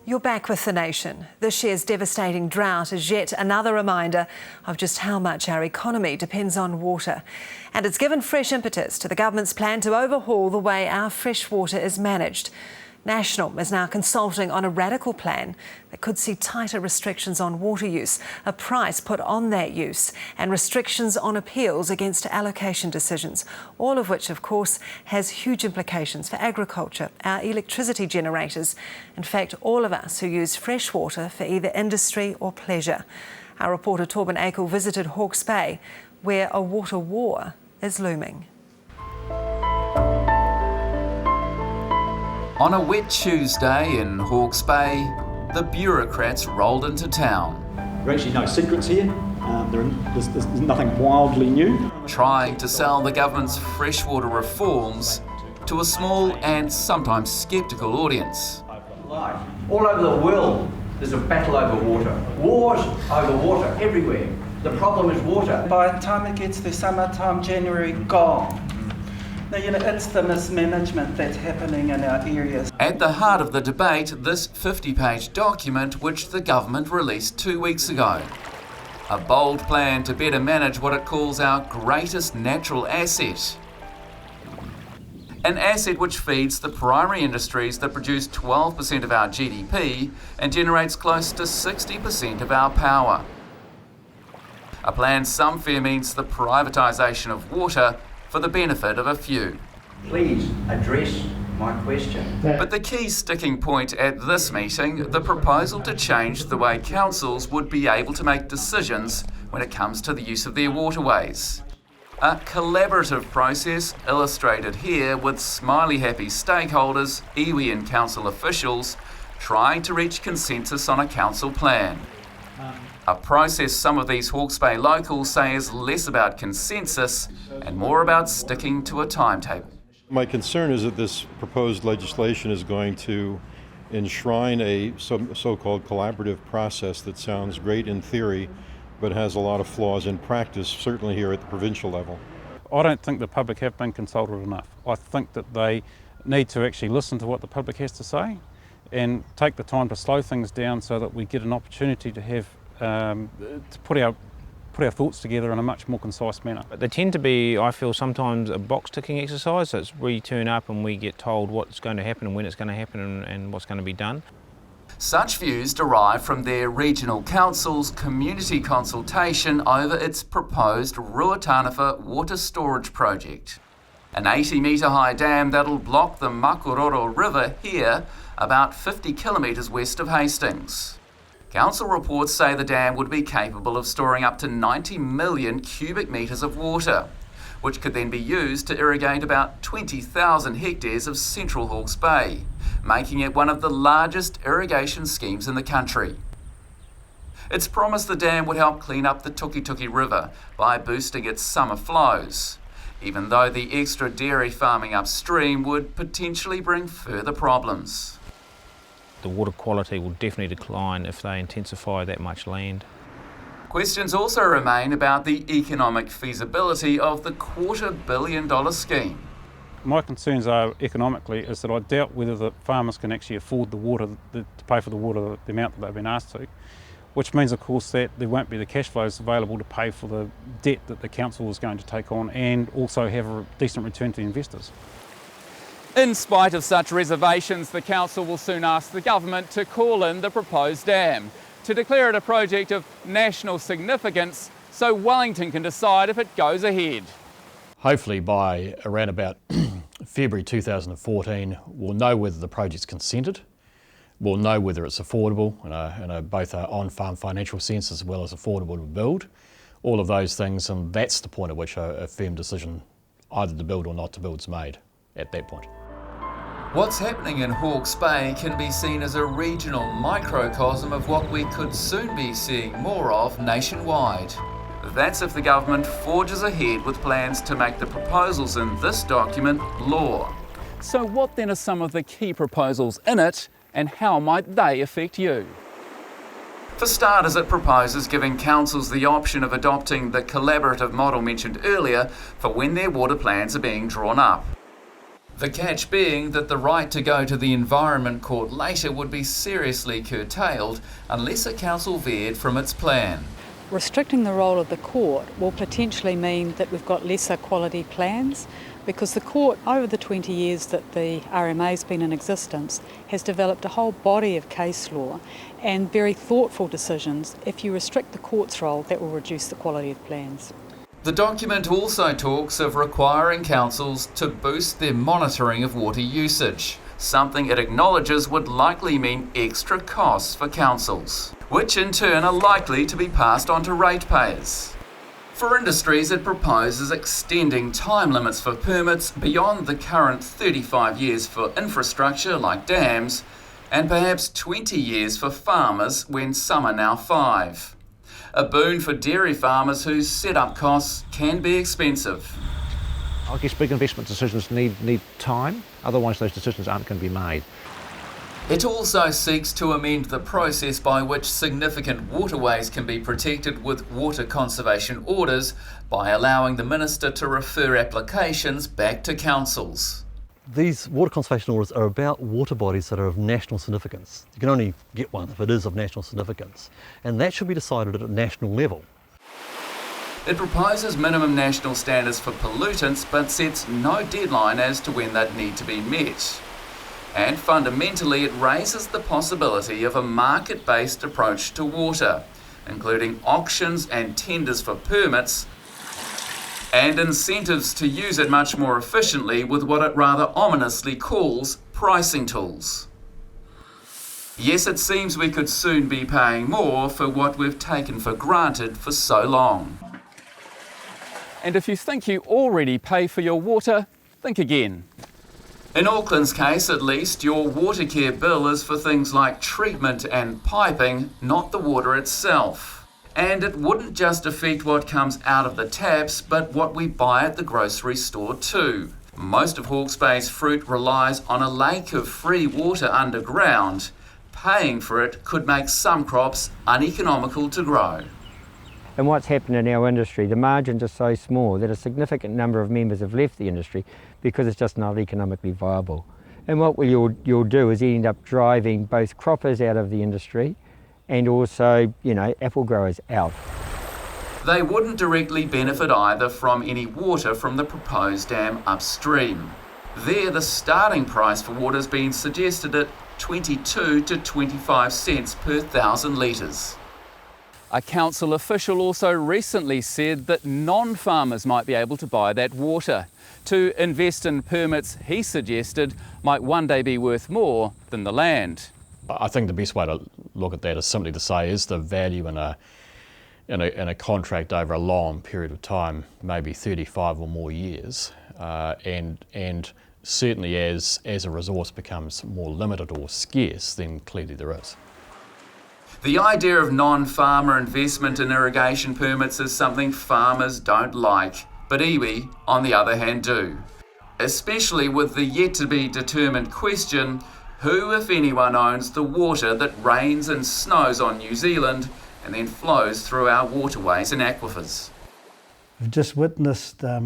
You're back with The Nation. This year's devastating drought is yet another reminder of just how much our economy depends on water. And it's given fresh impetus to the government's plan to overhaul the way our fresh water is managed. National is now consulting on a radical plan that could see tighter restrictions on water use, a price put on that use, and restrictions on appeals against allocation decisions, all of which, of course, has huge implications for agriculture, our electricity generators, in fact, all of us who use fresh water for either industry or pleasure. Our reporter Torben Akel visited Hawke's Bay, where a water war is looming. On a wet Tuesday in Hawke's Bay, the bureaucrats rolled into town. There are actually no secrets here. There's nothing wildly new. Trying to sell the government's freshwater reforms to a small and sometimes sceptical audience. All over the world, there's a battle over water. Wars over water everywhere. The problem is water. By the time it gets to summertime, January, gone. Now, it's the mismanagement that's happening in our areas. At the heart of the debate, this 50-page document which the government released 2 weeks ago. A bold plan to better manage what it calls our greatest natural asset. An asset which feeds the primary industries that produce 12% of our GDP and generates close to 60% of our power. A plan some fear means the privatisation of water for the benefit of a few. Please address my question. But the key sticking point at this meeting, the proposal to change the way councils would be able to make decisions when it comes to the use of their waterways. A collaborative process illustrated here with smiley-happy stakeholders, iwi and council officials, trying to reach consensus on a council plan. A process some of these Hawke's Bay locals say is less about consensus and more about sticking to a timetable. My concern is that this proposed legislation is going to enshrine a so-called collaborative process that sounds great in theory, but has a lot of flaws in practice, certainly here at the provincial level. I don't think the public have been consulted enough. I think that they need to actually listen to what the public has to say and take the time to slow things down so that we get an opportunity to have to put our thoughts together in a much more concise manner. They tend to be, I feel, sometimes a box-ticking exercise. So it's we turn up and we get told what's going to happen and when it's going to happen and what's going to be done. Such views derive from their regional council's community consultation over its proposed Ruataniwha water storage project. An 80-metre high dam that'll block the Makororo River here, about 50 kilometres west of Hastings. Council reports say the dam would be capable of storing up to 90 million cubic metres of water, which could then be used to irrigate about 20,000 hectares of central Hawke's Bay, making it one of the largest irrigation schemes in the country. It's promised the dam would help clean up the Tukituki River by boosting its summer flows, even though the extra dairy farming upstream would potentially bring further problems. The water quality will definitely decline if they intensify that much land. Questions also remain about the economic feasibility of the $250 million scheme. My concerns are economically is that I doubt whether the farmers can actually afford the water, to pay for the water the amount that they've been asked to, which means of course that there won't be the cash flows available to pay for the debt that the council is going to take on and also have a decent return to the investors. In spite of such reservations, the council will soon ask the government to call in the proposed dam, to declare it a project of national significance so Wellington can decide if it goes ahead. Hopefully by around about February 2014, we'll know whether the project's consented, we'll know whether it's affordable in both an on-farm financial sense as well as affordable to build, all of those things, and that's the point at which a firm decision either to build or not to build is made at that point. What's happening in Hawke's Bay can be seen as a regional microcosm of what we could soon be seeing more of nationwide. That's if the government forges ahead with plans to make the proposals in this document law. So what then are some of the key proposals in it and how might they affect you? For starters, it proposes giving councils the option of adopting the collaborative model mentioned earlier for when their water plans are being drawn up. The catch being that the right to go to the Environment Court later would be seriously curtailed unless a council veered from its plan. Restricting the role of the court will potentially mean that we've got lesser quality plans, because the court, over the 20 years that the RMA's been in existence, has developed a whole body of case law and very thoughtful decisions. If you restrict the court's role, that will reduce the quality of plans. The document also talks of requiring councils to boost their monitoring of water usage, something it acknowledges would likely mean extra costs for councils, which in turn are likely to be passed on to ratepayers. For industries, it proposes extending time limits for permits beyond the current 35 years for infrastructure like dams, and perhaps 20 years for farmers when some are now 5. A boon for dairy farmers whose set-up costs can be expensive. I guess big investment decisions need time, otherwise those decisions aren't going to be made. It also seeks to amend the process by which significant waterways can be protected with water conservation orders by allowing the Minister to refer applications back to councils. These water conservation orders are about water bodies that are of national significance. You can only get one if it is of national significance, and that should be decided at a national level. It proposes minimum national standards for pollutants but sets no deadline as to when that need to be met. And fundamentally, it raises the possibility of a market-based approach to water, including auctions and tenders for permits, and incentives to use it much more efficiently with what it rather ominously calls pricing tools. Yes, it seems we could soon be paying more for what we've taken for granted for so long. And if you think you already pay for your water, think again. In Auckland's case, at least, your water care bill is for things like treatment and piping, not the water itself. And it wouldn't just affect what comes out of the taps, but what we buy at the grocery store too. Most of Hawke's Bay's fruit relies on a lake of free water underground. Paying for it could make some crops uneconomical to grow. And what's happened in our industry, the margins are so small that a significant number of members have left the industry because it's just not economically viable. And what you'll do is end up driving both croppers out of the industry and also, apple growers out. They wouldn't directly benefit either from any water from the proposed dam upstream. There, the starting price for water has been suggested at 22 to 25 cents per 1,000 litres. A council official also recently said that non-farmers might be able to buy that water. To invest in permits, he suggested, might one day be worth more than the land. I think the best way to look at that is simply to say, is the value in a contract over a long period of time, maybe 35 or more years, and certainly as a resource becomes more limited or scarce, then clearly there is. The idea of non-farmer investment in irrigation permits is something farmers don't like, but iwi, on the other hand, do. Especially with the yet-to-be-determined question, who, if anyone, owns the water that rains and snows on New Zealand and then flows through our waterways and aquifers? We've just witnessed a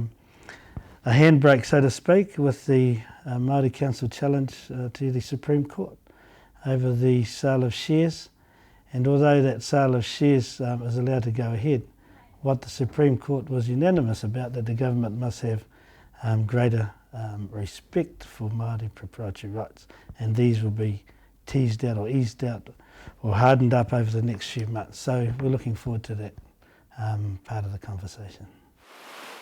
handbrake, so to speak, with the Māori Council challenge to the Supreme Court over the sale of shares. And although that sale of shares is allowed to go ahead, what the Supreme Court was unanimous about, that the government must have greater respect for Māori proprietary rights, and these will be teased out or eased out or hardened up over the next few months. So we're looking forward to that part of the conversation.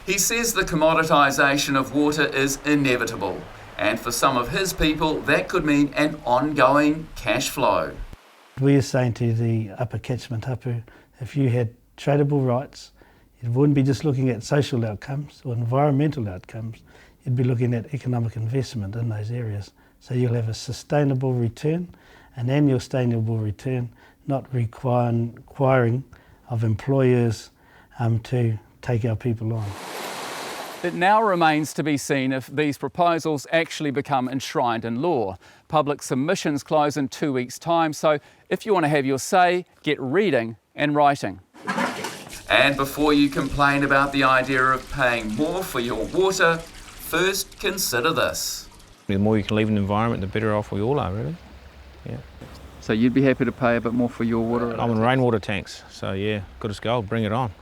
He says the commoditisation of water is inevitable, and for some of his people that could mean an ongoing cash flow. We are saying to the upper catchment hapu, if you had tradable rights, you wouldn't be just looking at social outcomes or environmental outcomes, you'd be looking at economic investment in those areas. So you'll have a sustainable return, an annual sustainable return, not requiring of employers to take our people on. It now remains to be seen if these proposals actually become enshrined in law. Public submissions close in 2 weeks' time, so if you want to have your say, get reading and writing. And before you complain about the idea of paying more for your water, first consider this. The more you can leave in the environment, the better off we all are, really. Yeah. So you'd be happy to pay a bit more for your water? I'm in rainwater tanks, so yeah, good as gold, bring it on.